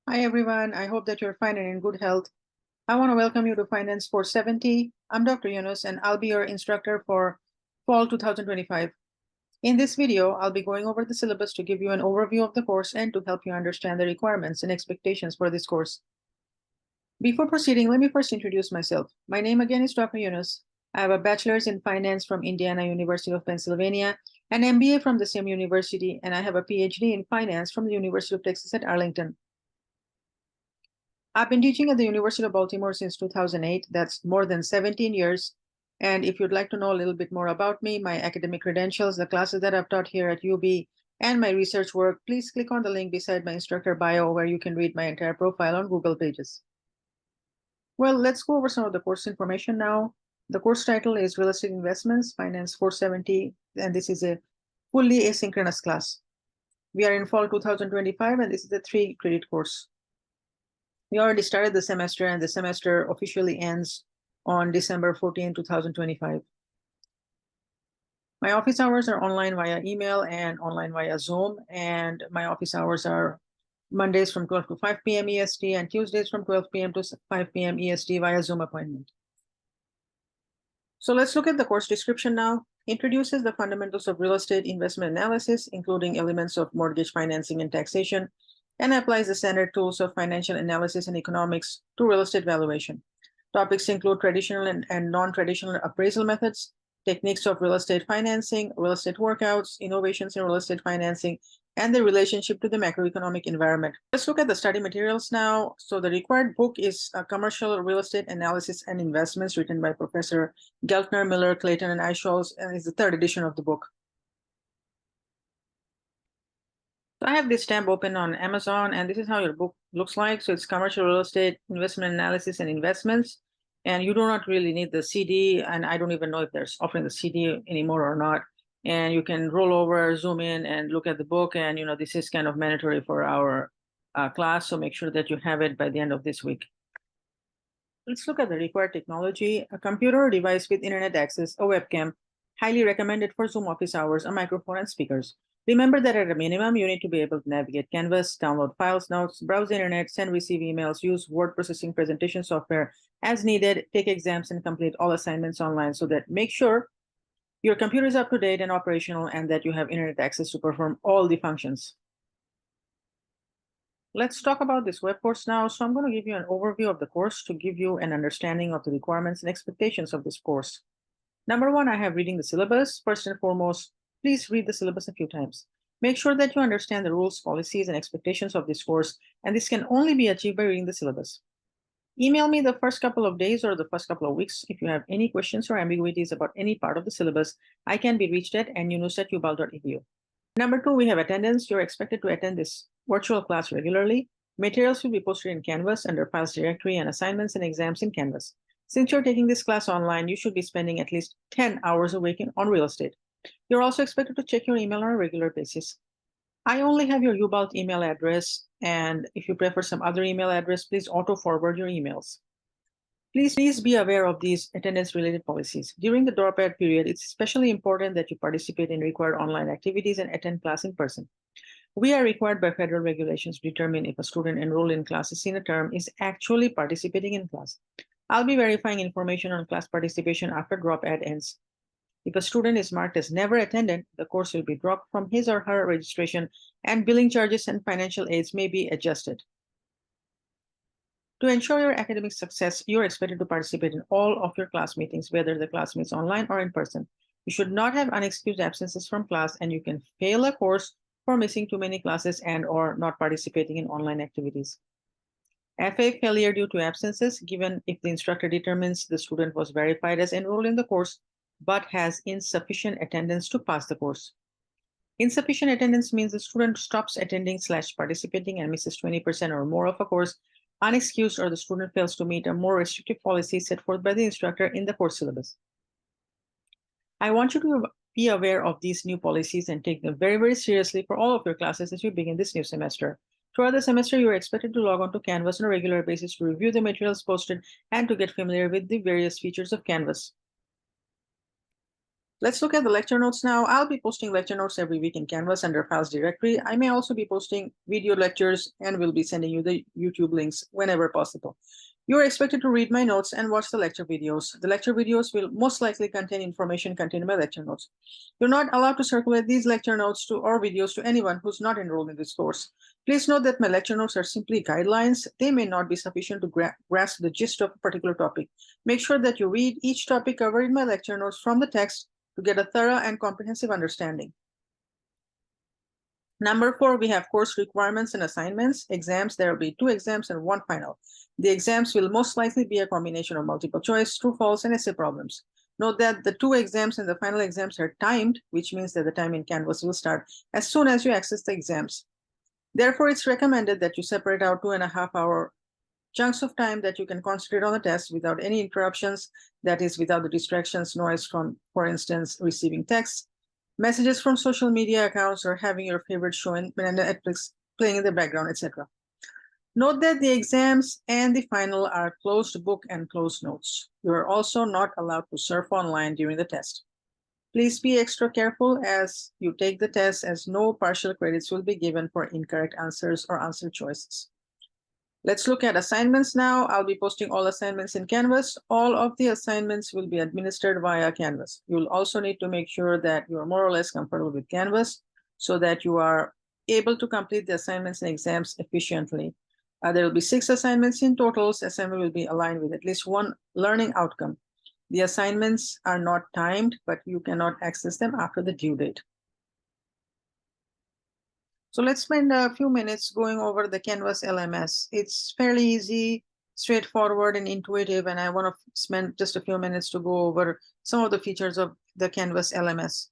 Hi everyone, I hope that you're fine and in good health. I want to welcome you to Finance 470. I'm Dr. Yunus and I'll be your instructor for Fall 2025. In this video, I'll be going over the syllabus to give you an overview of the course and to help you understand the requirements and expectations for this course. Before proceeding, let me first introduce myself. My name again is Dr. Yunus. I have a bachelor's in finance from Indiana University of Pennsylvania, an MBA from the same university, and I have a PhD in finance from the University of Texas at Arlington. I've been teaching at the University of Baltimore since 2008. That's more than 17 years. And if you'd like to know a little bit more about me, my academic credentials, the classes that I've taught here at UB, and my research work, please click on the link beside my instructor bio where you can read my entire profile on Google Pages. Well, let's go over some of the course information now. The course title is Real Estate Investments, Finance 470, and this is a fully asynchronous class. We are in fall 2025, and this is a 3-credit course. We already started the semester, and the semester officially ends on December 14, 2025. My office hours are online via email and online via Zoom, and my office hours are Mondays from 12 to 5 p.m. EST and Tuesdays from 12 p.m. to 5 p.m. EST via Zoom appointment. So let's look at the course description now. Introduces the fundamentals of real estate investment analysis, including elements of mortgage financing and taxation, and applies the standard tools of financial analysis and economics to real estate valuation. Topics include traditional and non-traditional appraisal methods, techniques of real estate financing, real estate workouts, innovations in real estate financing, and the relationship to the macroeconomic environment. Let's look at the study materials now. So the required book is Commercial Real Estate Analysis and Investments, written by Professor Geltner, Miller, Clayton, and Eichholz, and is the 3rd edition of the book. So I have this tab open on Amazon, and this is how your book looks like. So it's Commercial Real Estate Investment Analysis and Investments. And you do not really need the CD, and I don't even know if they're offering the CD anymore or not. And you can roll over, zoom in, and look at the book. And, this is kind of mandatory for our class, so make sure that you have it by the end of this week. Let's look at the required technology. A computer or device with internet access, a webcam, highly recommended for Zoom office hours, a microphone, and speakers. Remember that at a minimum, you need to be able to navigate Canvas, download files, notes, browse the internet, send, receive emails, use word processing presentation software as needed, take exams, and complete all assignments online, so that make sure your computer is up to date and operational and that you have internet access to perform all the functions. Let's talk about this web course now. So I'm going to give you an overview of the course to give you an understanding of the requirements and expectations of this course. Number one, I have reading the syllabus. First and foremost, please read the syllabus a few times. Make sure that you understand the rules, policies, and expectations of this course, and this can only be achieved by reading the syllabus. Email me the first couple of days or the first couple of weeks if you have any questions or ambiguities about any part of the syllabus. I can be reached at nyunus@ubal.edu. Number two, we have attendance. You're expected to attend this virtual class regularly. Materials will be posted in Canvas under Files Directory and assignments and exams in Canvas. Since you're taking this class online, you should be spending at least 10 hours a week on real estate. You're also expected to check your email on a regular basis. I only have your UBALT email address, and if you prefer some other email address, please auto-forward your emails. Please be aware of these attendance-related policies. During the dropout period, it's especially important that you participate in required online activities and attend class in person. We are required by federal regulations to determine if a student enrolled in classes in a term is actually participating in class. I'll be verifying information on class participation after dropout ends. If a student is marked as never attended, the course will be dropped from his or her registration, and billing charges and financial aids may be adjusted. To ensure your academic success, you're expected to participate in all of your class meetings, whether the class meets online or in person. You should not have unexcused absences from class, and you can fail a course for missing too many classes and/or not participating in online activities. FA failure due to absences, given if the instructor determines the student was verified as enrolled in the course, but has insufficient attendance to pass the course. Insufficient attendance means the student stops attending/participating and misses 20% or more of a course unexcused, or the student fails to meet a more restrictive policy set forth by the instructor in the course syllabus. I want you to be aware of these new policies and take them very, very seriously for all of your classes as you begin this new semester. Throughout the semester, you are expected to log on to Canvas on a regular basis to review the materials posted and to get familiar with the various features of Canvas. Let's look at the lecture notes now. I'll be posting lecture notes every week in Canvas under Files directory. I may also be posting video lectures and will be sending you the YouTube links whenever possible. You are expected to read my notes and watch the lecture videos. The lecture videos will most likely contain information contained in my lecture notes. You're not allowed to circulate these lecture notes to or videos to anyone who's not enrolled in this course. Please note that my lecture notes are simply guidelines. They may not be sufficient to grasp the gist of a particular topic. Make sure that you read each topic covered in my lecture notes from the text to get a thorough and comprehensive understanding. Number 4, we have course requirements and assignments. Exams, there will be 2 exams and 1 final. The exams will most likely be a combination of multiple choice, true, false, and essay problems. Note that the 2 exams and the final exams are timed, which means that the time in Canvas will start as soon as you access the exams. Therefore, it's recommended that you separate out 2.5-hour chunks of time that you can concentrate on the test without any interruptions, that is, without the distractions, noise from, for instance, receiving texts, messages from social media accounts, or having your favorite show in Netflix playing in the background, etc. Note that the exams and the final are closed book and closed notes. You are also not allowed to surf online during the test. Please be extra careful as you take the test, as no partial credits will be given for incorrect answers or answer choices. Let's look at assignments now. I'll be posting all assignments in Canvas. All of the assignments will be administered via Canvas. You'll also need to make sure that you're more or less comfortable with Canvas so that you are able to complete the assignments and exams efficiently. There will be 6 assignments in total. Assignment will be aligned with at least 1 learning outcome. The assignments are not timed, but you cannot access them after the due date. So let's spend a few minutes going over the Canvas LMS. It's fairly easy, straightforward, and intuitive, and I want to spend just a few minutes to go over some of the features of the Canvas LMS.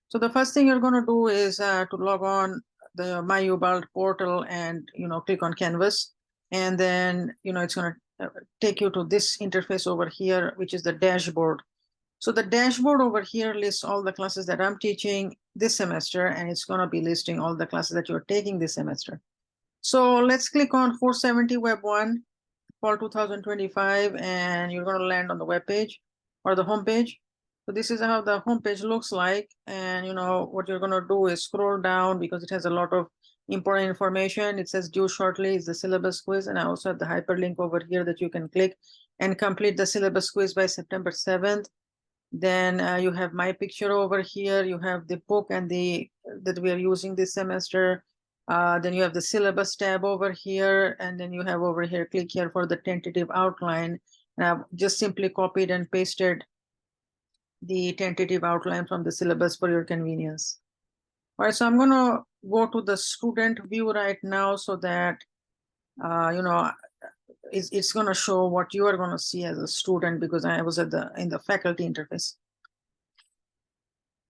So the first thing you're going to do is to log on the MyUBalt portal and click on Canvas, and then it's going to take you to this interface over here, which is the dashboard. So the dashboard over here lists all the classes that I'm teaching this semester, and it's going to be listing all the classes that you're taking this semester. So let's click on 470 Web 1, Fall 2025, and you're going to land on the web page or the home page. So this is how the home page looks like, and what you're going to do is scroll down because it has a lot of important information. It says due shortly is the syllabus quiz, and I also have the hyperlink over here that you can click and complete the syllabus quiz by September 7th. Then you have my picture over here. You have the book and that we are using this semester. Then you have the syllabus tab over here, and then you have over here, click here for the tentative outline. And I've just simply copied and pasted the tentative outline from the syllabus for your convenience. All right, so I'm going to go to the student view right now so that it's going to show what you are going to see as a student, because I was in the faculty interface.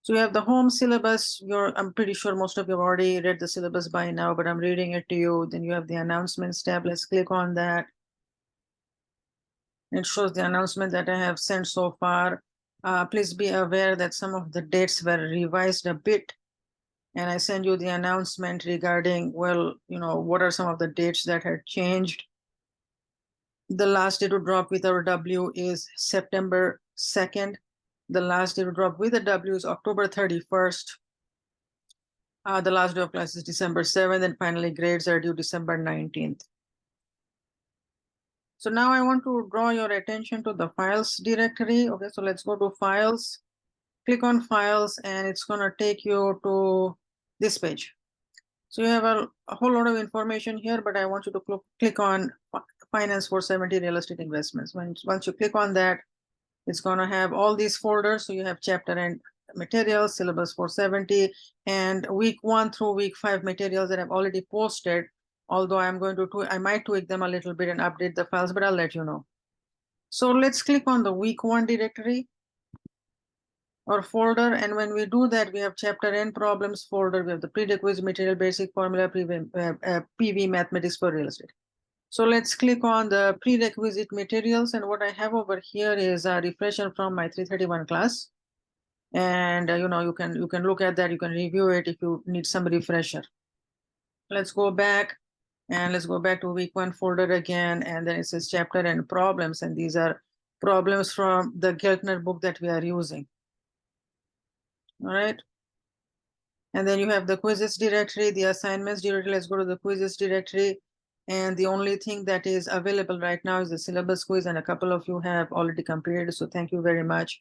So we have the home syllabus. I'm pretty sure most of you have already read the syllabus by now, but I'm reading it to you. Then you have the announcements tab. Let's click on that. It shows the announcement that I have sent so far. Please be aware that some of the dates were revised a bit. And I send you the announcement regarding, what are some of the dates that had changed. The last day to drop with our W is September 2nd. The last day to drop with a W is October 31st. The last day of class is December 7th, and finally grades are due December 19th. So now I want to draw your attention to the files directory. Okay, so let's go to files, click on files, and it's going to take you to this page. So you have a whole lot of information here, but I want you to click on Finance 470 Real Estate Investments. Once you click on that, it's going to have all these folders. So you have chapter and materials, syllabus 470, and week 1 through week 5 materials that I've already posted. Although I might tweak them a little bit and update the files, but I'll let you know. So let's click on the week 1 directory or folder. And when we do that, we have chapter and problems folder. We have the prerequisite material, basic formula, PV mathematics for real estate. So let's click on the prerequisite materials. And what I have over here is a refresher from my 331 class. And you can look at that. You can review it if you need some refresher. Let's go back, and let's go back to week 1 folder again. And then it says chapter and problems. And these are problems from the Geltner book that we are using. All right. And then you have the quizzes directory, the assignments directory. Let's go to the quizzes directory. And the only thing that is available right now is the syllabus quiz, and a couple of you have already completed. So thank you very much.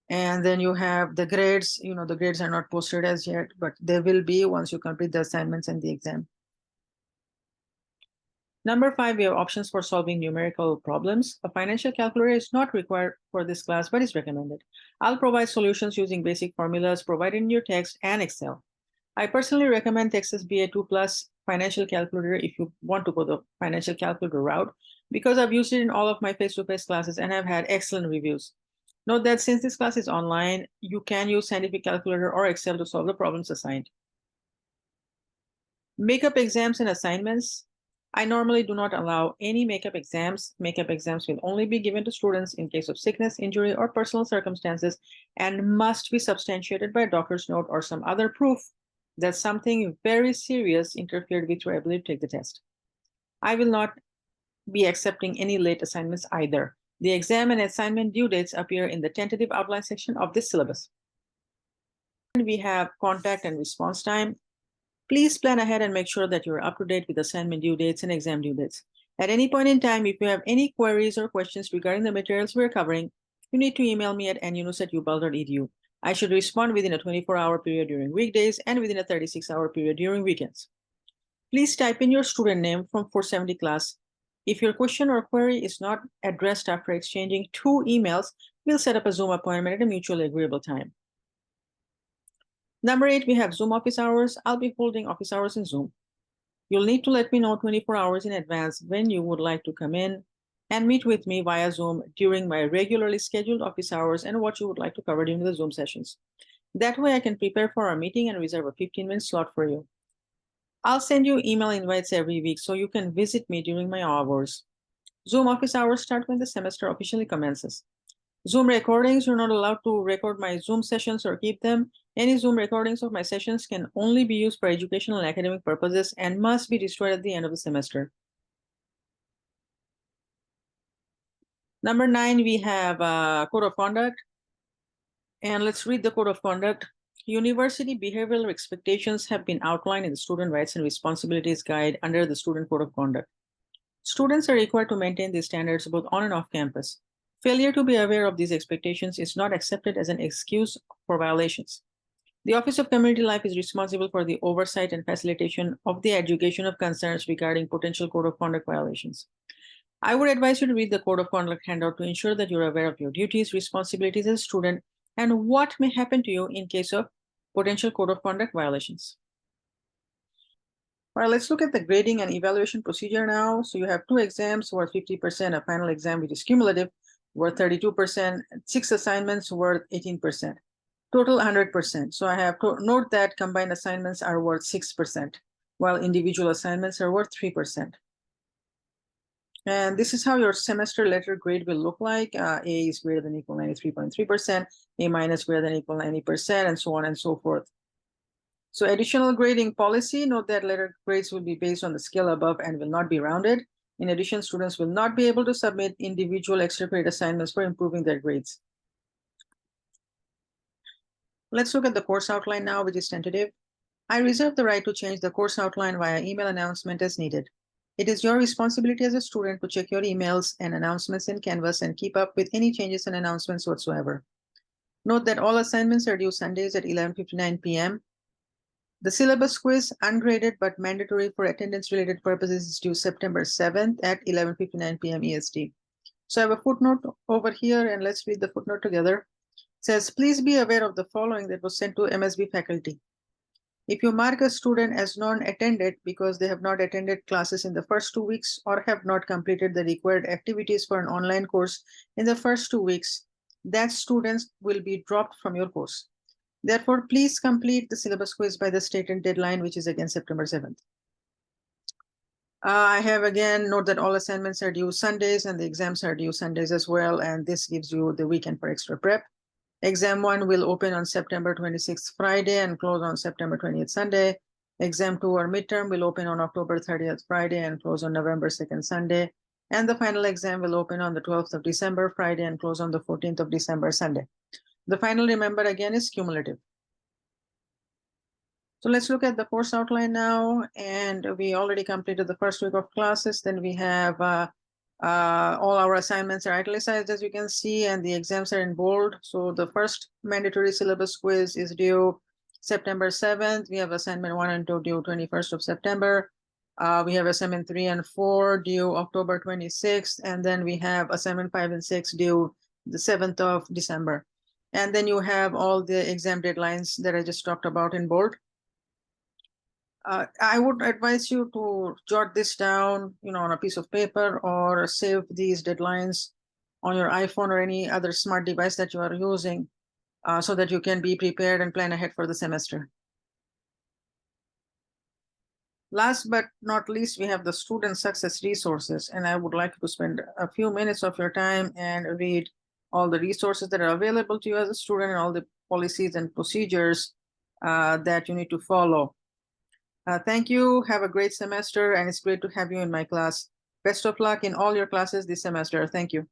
And then you have the grades. You know, the grades are not posted as yet, but they will be once you complete the assignments and the exam. Number 5, we have options for solving numerical problems. A financial calculator is not required for this class, but is recommended. I'll provide solutions using basic formulas provided in your text and Excel. I personally recommend Texas BA 2+ financial calculator if you want to go the financial calculator route, because I've used it in all of my face-to-face classes and I've had excellent reviews. Note that since this class is online, you can use scientific calculator or Excel to solve the problems assigned. Makeup exams and assignments. I normally do not allow any makeup exams. Makeup exams will only be given to students in case of sickness, injury, or personal circumstances, and must be substantiated by a doctor's note or some other proof that something very serious interfered with your ability to take the test. I will not be accepting any late assignments either. The exam and assignment due dates appear in the tentative outline section of this syllabus. We have contact and response time. Please plan ahead and make sure that you're up to date with assignment due dates and exam due dates. At any point in time, if you have any queries or questions regarding the materials we're covering, you need to email me at nyunus@ubal.edu. I should respond within a 24-hour period during weekdays and within a 36-hour period during weekends. Please type in your student name from 470 class. If your question or query is not addressed after exchanging 2 emails, we'll set up a Zoom appointment at a mutually agreeable time. Number 8, we have Zoom office hours. I'll be holding office hours in Zoom. You'll need to let me know 24 hours in advance when you would like to come in and meet with me via Zoom during my regularly scheduled office hours and what you would like to cover during the Zoom sessions. That way I can prepare for our meeting and reserve a 15-minute slot for you. I'll send you email invites every week so you can visit me during my hours. Zoom office hours start when the semester officially commences. Zoom recordings, you're not allowed to record my Zoom sessions or keep them. Any Zoom recordings of my sessions can only be used for educational and academic purposes and must be destroyed at the end of the semester. Number 9, we have Code of Conduct. And let's read the Code of Conduct. University behavioral expectations have been outlined in the Student Rights and Responsibilities Guide under the Student Code of Conduct. Students are required to maintain these standards both on and off campus. Failure to be aware of these expectations is not accepted as an excuse for violations. The Office of Community Life is responsible for the oversight and facilitation of the education of concerns regarding potential Code of Conduct violations. I would advise you to read the Code of Conduct handout to ensure that you're aware of your duties, responsibilities as a student, and what may happen to you in case of potential Code of Conduct violations. All right, let's look at the grading and evaluation procedure now. So you have 2 exams worth 50%, a final exam which is cumulative worth 32%, 6 assignments worth 18%, total 100%. So I have to note that combined assignments are worth 6%, while individual assignments are worth 3%. And this is how your semester letter grade will look like. A is greater than or equal 93.3%, A minus greater than or equal 90%, and so on and so forth. So additional grading policy, note that letter grades will be based on the scale above and will not be rounded. In addition, students will not be able to submit individual extra credit assignments for improving their grades. Let's look at the course outline now, which is tentative. I reserve the right to change the course outline via email announcement as needed. It is your responsibility as a student to check your emails and announcements in Canvas and keep up with any changes and announcements whatsoever. Note that all assignments are due Sundays at 11:59 p.m. The syllabus quiz, ungraded but mandatory for attendance-related purposes, is due September 7th at 11:59 p.m. EST. So I have a footnote over here, and let's read the footnote together. It says, please be aware of the following that was sent to MSB faculty. If you mark a student as non-attended because they have not attended classes in the first 2 weeks or have not completed the required activities for an online course in the first 2 weeks, that student will be dropped from your course. Therefore, please complete the syllabus quiz by the stated deadline, which is again September 7th. I have again note that all assignments are due Sundays and the exams are due Sundays as well, and this gives you the weekend for extra prep. Exam 1 will open on September 26th, Friday, and close on September 20th, Sunday. Exam 2 or midterm will open on October 30th, Friday, and close on November 2nd, Sunday. And the final exam will open on the 12th of December, Friday, and close on the 14th of December, Sunday. The final, remember, again, is cumulative. So let's look at the course outline now. And we already completed the first week of classes. Then we have all our assignments are italicized, as you can see, and the exams are in bold. So the first mandatory syllabus quiz is due September 7th. We have assignment 1 and 2 due 21st of September. We have assignment 3 and 4 due October 26th. And then we have assignment 5 and 6 due the 7th of December. And then you have all the exam deadlines that I just talked about in bold. I would advise you to jot this down, on a piece of paper, or save these deadlines on your iPhone or any other smart device that you are using, so that you can be prepared and plan ahead for the semester. Last but not least, we have the student success resources, and I would like to spend a few minutes of your time and read all the resources that are available to you as a student and all the policies and procedures that you need to follow. Thank you. Have a great semester, and it's great to have you in my class. Best of luck in all your classes this semester. Thank you.